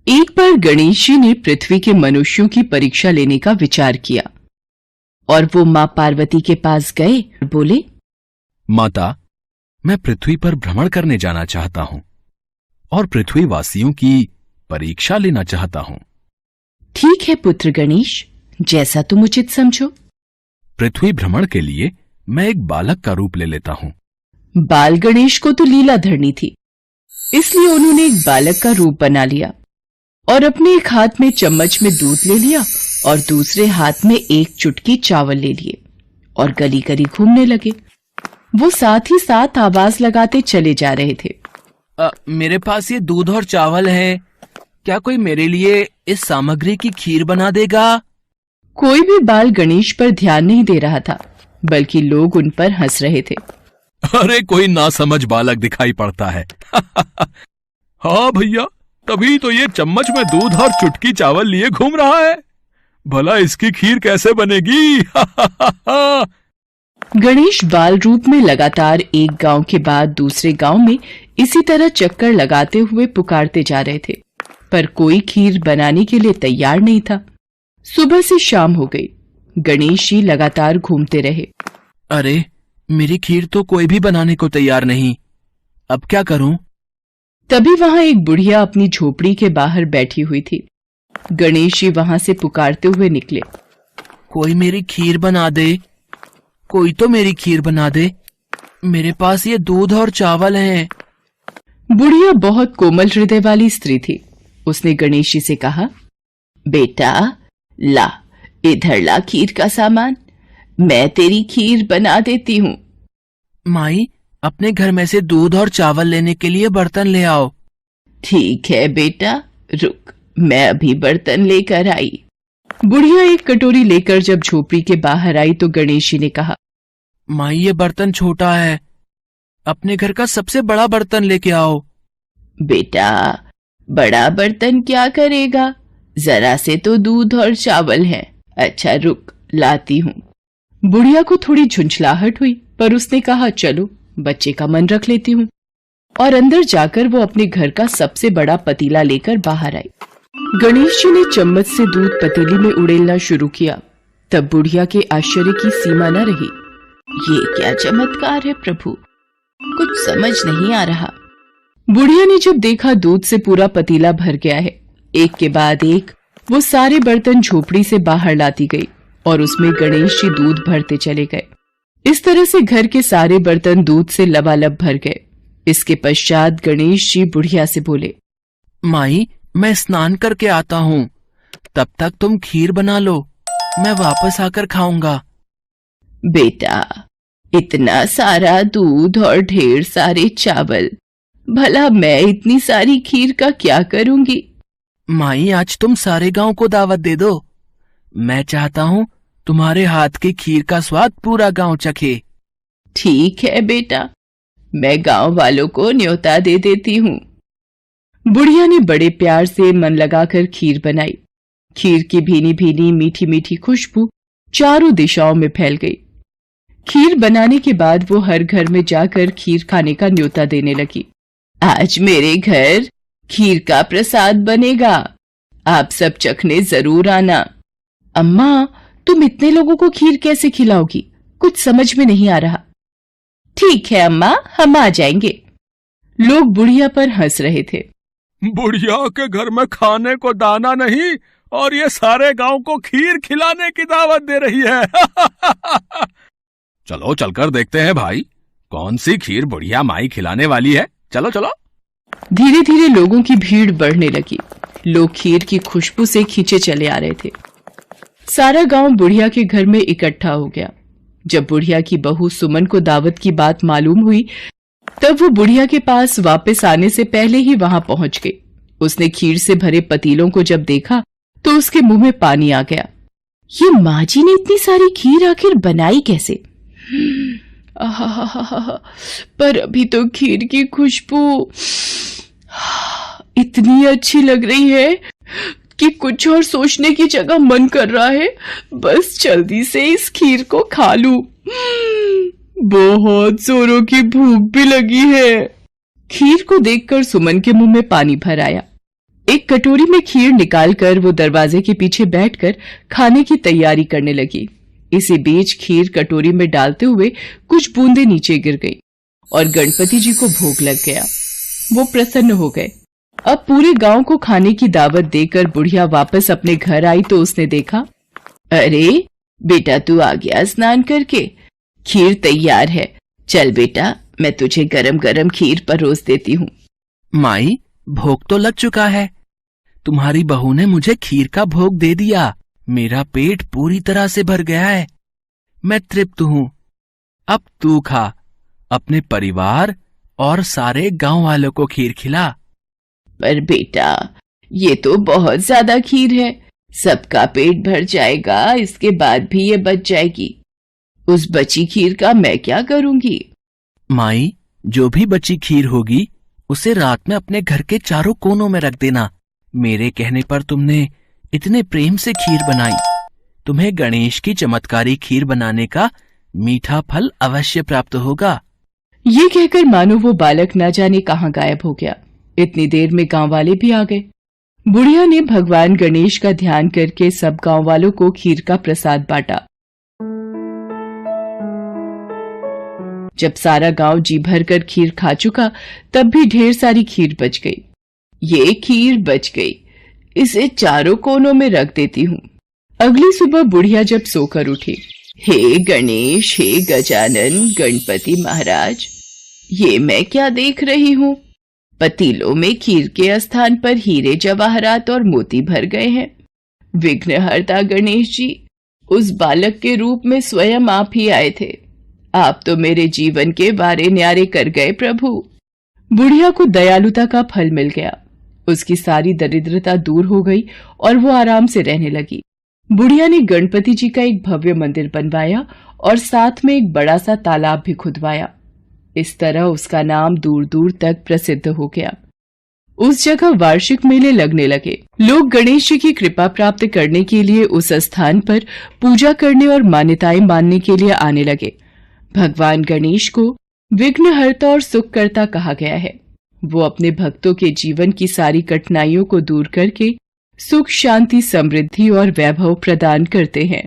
एक बार गणेश जी ने पृथ्वी के मनुष्यों की परीक्षा लेने का विचार किया और वो मां पार्वती के पास गए और बोले, माता, मैं पृथ्वी पर भ्रमण करने जाना चाहता हूं और पृथ्वी वासियों की परीक्षा लेना चाहता हूं। ठीक है पुत्र गणेश, जैसा तुम उचित समझो। पृथ्वी भ्रमण के लिए मैं एक बालक का रूप ले लेता हूं। बाल गणेश को तो लीला धरनी थी, इसलिए उन्होंने एक बालक का रूप बना लिया और अपने एक हाथ में चम्मच में दूध ले लिया और दूसरे हाथ में एक चुटकी चावल ले लिए और गली गली घूमने लगे। वो साथ ही साथ आवाज लगाते चले जा रहे थे। मेरे पास ये दूध और चावल है, क्या कोई मेरे लिए इस सामग्री की खीर बना देगा? कोई भी बाल गणेश पर ध्यान नहीं दे रहा था, बल्कि लोग उन पर हंस रहे थे। अरे कोई नासमझ बालक दिखाई पड़ता है। हाँ भैया, तभी तो ये चम्मच में दूध और चुटकी चावल लिए घूम रहा है। भला इसकी खीर कैसे बनेगी? गणेश बाल रूप में लगातार एक गांव के बाद दूसरे गांव में इसी तरह चक्कर लगाते हुए पुकारते जा रहे थे, पर कोई खीर बनाने के लिए तैयार नहीं था। सुबह से शाम हो गई, गणेश जी लगातार घूमते रहे। अरे, मेरी खीर तो कोई भी बनाने को तैयार नहीं, अब क्या करूं? तभी वहां एक बुढ़िया अपनी झोपड़ी के बाहर बैठी हुई थी। गणेश जी वहां से पुकारते हुए निकले, कोई मेरी खीर बना दे, कोई तो मेरी खीर बना दे, मेरे पास ये दूध और चावल हैं। बुढ़िया बहुत कोमल हृदय वाली स्त्री थी। उसने गणेश जी से कहा, बेटा ला, इधर ला खीर का सामान, मैं तेरी खीर बना देती हूँ। माई, अपने घर में से दूध और चावल लेने के लिए बर्तन ले आओ। ठीक है बेटा, रुक, मैं अभी बर्तन लेकर आई। बुढ़िया एक कटोरी लेकर जब झोपड़ी के बाहर आई तो गणेश जी ने कहा, माई ये बर्तन छोटा है, अपने घर का सबसे बड़ा बर्तन लेके आओ। बेटा, बड़ा बर्तन क्या करेगा, जरा से तो दूध और चावल है। अच्छा रुक, लाती हूँ। बुढ़िया को थोड़ी झुंझलाहट हुई, पर उसने कहा, चलो बच्चे का मन रख लेती हूँ, और अंदर जाकर वो अपने घर का सबसे बड़ा पतीला लेकर बाहर आई। गणेश जी ने चम्मच से दूध पतीली में उड़ेलना शुरू किया। तब बुढ़िया के आश्चर्य की सीमा न रही। ये क्या चमत्कार है प्रभु, कुछ समझ नहीं आ रहा। बुढ़िया ने जब देखा दूध से पूरा पतीला भर गया है, एक के बाद एक वो सारे बर्तन झोपड़ी से बाहर लाती गई और उसमें गणेश जी दूध भरते चले गए। इस तरह से घर के सारे बर्तन दूध से लबालब भर गए। इसके पश्चात गणेश जी बुढ़िया से बोले, माई, मैं स्नान करके आता हूँ, तब तक तुम खीर बना लो, मैं वापस आकर खाऊंगा। बेटा, इतना सारा दूध और ढेर सारे चावल, भला मैं इतनी सारी खीर का क्या करूंगी? माई, आज तुम सारे गांव को दावत दे दो, मैं चाहता हूँ तुम्हारे हाथ की खीर का स्वाद पूरा गांव चखे। ठीक है बेटा, मैं गांव वालों को न्योता दे देती हूँ। बुढ़िया ने बड़े प्यार से मन लगाकर खीर बनाई। खीर की भीनी भीनी मीठी मीठी खुशबू चारों दिशाओं में फैल गई। खीर बनाने के बाद वो हर घर में जाकर खीर खाने का न्योता देने लगी। आज मेरे घर खीर का प्रसाद बनेगा, आप सब चखने जरूर आना। अम्मा, तुम इतने लोगों को खीर कैसे खिलाओगी, कुछ समझ में नहीं आ रहा। ठीक है अम्मा, हम आ जाएंगे। लोग बुढ़िया पर हंस रहे थे। बुढ़िया के घर में खाने को दाना नहीं और ये सारे गांव को खीर खिलाने की दावत दे रही है। चलो चलकर देखते हैं भाई, कौन सी खीर बुढ़िया माई खिलाने वाली है। चलो चलो। धीरे धीरे लोगों की भीड़ बढ़ने लगी। लोग खीर की खुशबू से खींचे चले आ रहे थे। सारा गांव बुढ़िया के घर में इकट्ठा हो गया। जब बुढ़िया की बहू सुमन को दावत की बात मालूम हुई, तब वो बुढ़िया के पास वापस आने से पहले ही वहां पहुंच गई। उसने खीर से भरे पतीलों को जब देखा तो उसके मुंह में पानी आ गया। ये माँ जी ने इतनी सारी खीर आखिर बनाई कैसे? पर अभी तो खीर की खुशबू इतनी अच्छी लग रही है कि कुछ और सोचने की जगह मन कर रहा है बस जल्दी से इस खीर को खा लूं। बहुत जोरों की भूख भी लगी है। खीर को देखकर सुमन के मुंह में पानी भर आया। एक कटोरी में खीर निकालकर वो दरवाजे के पीछे बैठकर खाने की तैयारी करने लगी। इसी बीच खीर कटोरी में डालते हुए कुछ बूंदें नीचे गिर गई और गणपति जी को भोग लग गया। वो प्रसन्न हो गए। अब पूरे गांव को खाने की दावत देकर बुढ़िया वापस अपने घर आई तो उसने देखा, अरे बेटा तू आ गया स्नान करके, खीर तैयार है। चल बेटा, मैं तुझे गरम गरम खीर परोस देती हूँ। माई, भोग तो लग चुका है। तुम्हारी बहू ने मुझे खीर का भोग दे दिया। मेरा पेट पूरी तरह से भर गया है। मैं तृप्त हूँ। अब तू खा, अपने परिवार और सारे गांव वालों को खीर खिला। पर बेटा, ये तो बहुत ज्यादा खीर है, सबका पेट भर जाएगा, इसके बाद भी ये बच जाएगी। उस बची खीर का मैं क्या करूंगी? माई, जो भी बची खीर होगी उसे रात में अपने घर के चारों कोनों में रख देना। मेरे कहने पर तुमने इतने प्रेम से खीर बनाई, तुम्हें गणेश की चमत्कारी खीर बनाने का मीठा फल अवश्य प्राप्त होगा। ये कहकर मानो वो बालक न जाने कहाँ गायब हो गया। इतनी देर में गांव वाले भी आ गए। बुढ़िया ने भगवान गणेश का ध्यान करके सब गांव वालों को खीर का प्रसाद बांटा। जब सारा गांव जी भरकर खीर खा चुका, तब भी ढेर सारी खीर बच गई। ये खीर बच गई, इसे चारों कोनों में रख देती हूँ। अगली सुबह बुढ़िया जब सोकर उठी, हे गणेश, हे गजानन, गणपति महाराज, ये मैं क्या देख रही हूँ? पतीलों में खीर के स्थान पर हीरे जवाहरात और मोती भर गए हैं। विघ्नहर्ता गणेश जी, उस बालक के रूप में स्वयं आप ही आए थे। आप तो मेरे जीवन के वारे न्यारे कर गए प्रभु। बुढ़िया को दयालुता का फल मिल गया। उसकी सारी दरिद्रता दूर हो गई और वो आराम से रहने लगी। बुढ़िया ने गणपति जी का एक भव्य मंदिर बनवाया और साथ में एक बड़ा सा तालाब भी खुदवाया। इस तरह उसका नाम दूर दूर तक प्रसिद्ध हो गया। उस जगह वार्षिक मेले लगने लगे। लोग गणेश जी की कृपा प्राप्त करने के लिए उस स्थान पर पूजा करने और मान्यताएं मानने के लिए आने लगे। भगवान गणेश को विघ्नहर्ता और सुखकर्ता कहा गया है। वो अपने भक्तों के जीवन की सारी कठिनाइयों को दूर करके सुख, शांति, समृद्धि और वैभव प्रदान करते हैं।